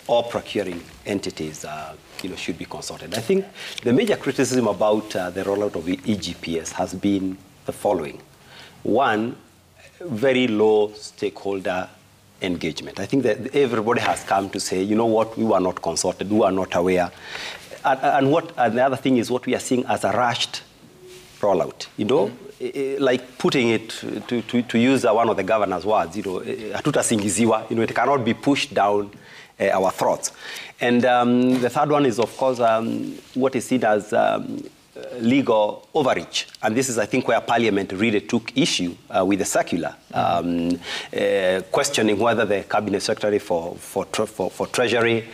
all procuring entities should be consulted. I think the major criticism about the rollout of EGPS has been the following. One, very low stakeholder engagement. I think that everybody has come to say, you know what, we were not consulted, we were not aware. And the other thing is what we are seeing as a rushed rollout, like putting it, to use one of the governor's words, hatutasingiziwa, it cannot be pushed down our throats. And the third one is, of course, what is seen as legal overreach. And this is, I think, where Parliament really took issue with the circular, questioning whether the Cabinet Secretary for Treasury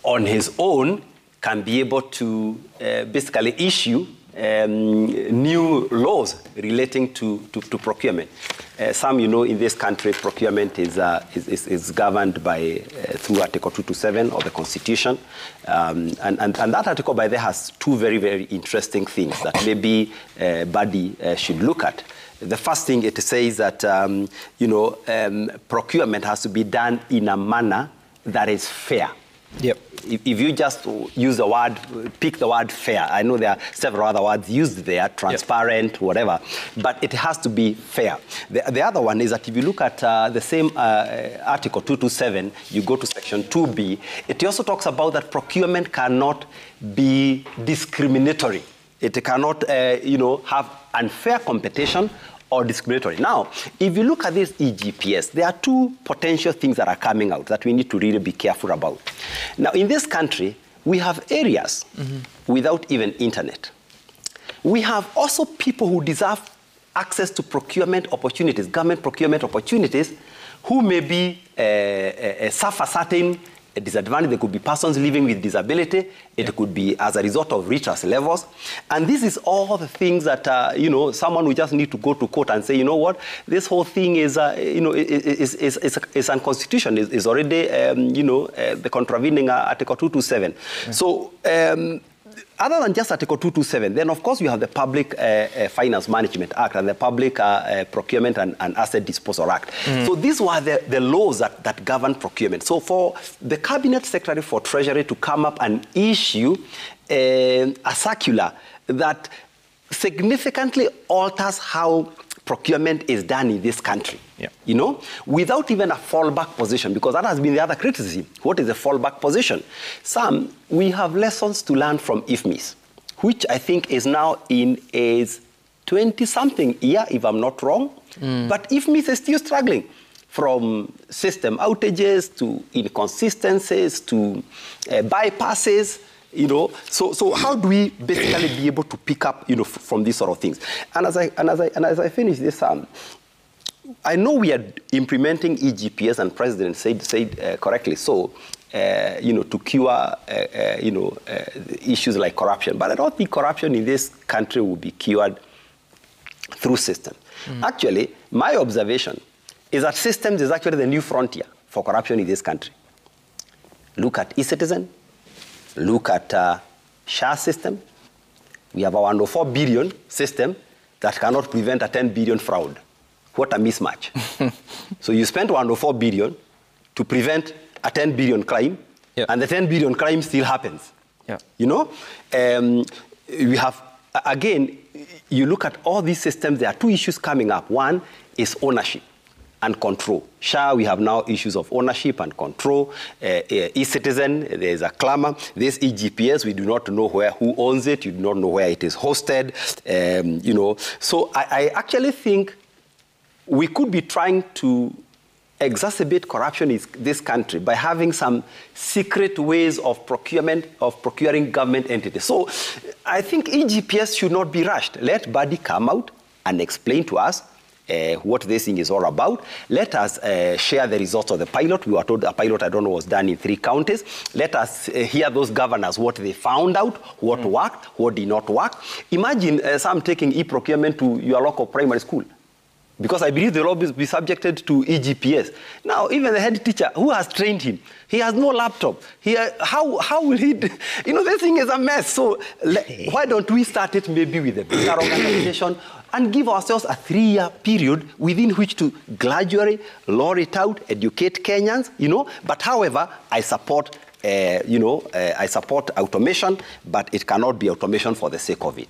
on his own can be able to basically issue new laws relating to procurement. Some, in this country, procurement is governed by through Article 227 of the Constitution, and that article by there has two very, very interesting things that maybe Buddy should look at. The first thing, it says that procurement has to be done in a manner that is fair. Yep. If you just use the word, pick the word fair, I know there are several other words used there, transparent, yep, whatever, but it has to be fair. The other one is that if you look at the same Article 227, you go to Section 2B, it also talks about that procurement cannot be discriminatory. It cannot, have unfair competition or discriminatory. Now, if you look at this EGPS, there are two potential things that are coming out that we need to really be careful about. Now, in this country, we have areas without even internet. We have also people who deserve access to procurement opportunities, government procurement opportunities, who maybe suffer certain disadvantage. There could be persons living with disability. It could be as a result of riches levels. And this is all the things that, someone will just need to go to court and say, you know what, this whole thing is, is unconstitutional, is already, the contravening Article 227. Yeah. So, other than just Article 227, then of course you have the Public Finance Management Act and the Public Procurement and Asset Disposal Act. So these were the laws that govern procurement. So for the Cabinet Secretary for Treasury to come up and issue a circular that significantly alters how procurement is done in this country, without even a fallback position, because that has been the other criticism. What is a fallback position? We have lessons to learn from IFMIS, which I think is now in its 20-something year, if I'm not wrong. But IFMIS is still struggling, from system outages to inconsistencies to bypasses. So how do we basically be able to pick up, from these sort of things? And as I finish this, I know we are implementing EGPS, and President said correctly so, to cure, issues like corruption. But I don't think corruption in this country will be cured through system. Actually, my observation is that systems is actually the new frontier for corruption in this country. Look at e-citizen. Look at SHA system. We have a 104 billion system that cannot prevent a 10 billion fraud. What a mismatch. So you spend 104 billion to prevent a 10 billion crime, and the 10 billion crime still happens. We have, again, you look at all these systems, there are two issues coming up. One is ownership and control. SHA, we have now issues of ownership and control. E-citizen, there's a clamor. This EGPS, we do not know who owns it. You do not know where it is hosted. So I actually think we could be trying to exacerbate corruption in this country by having some secret ways of procuring government entities. So I think EGPS should not be rushed. Let Buddy come out and explain to us what this thing is all about. Let us share the results of the pilot. We were told a pilot, I don't know, was done in 3 counties. Let us hear those governors, what they found out, what worked, what did not work. Imagine some taking e-procurement to your local primary school. because I believe they'll always be subjected to EGPS. Now, even the head teacher, who has trained him? He has no laptop. How will he, this thing is a mess. So why don't we start it maybe with a bigger organization and give ourselves a 3-year period within which to gradually roll it out, educate Kenyans, But however, I support, I support automation, but it cannot be automation for the sake of it.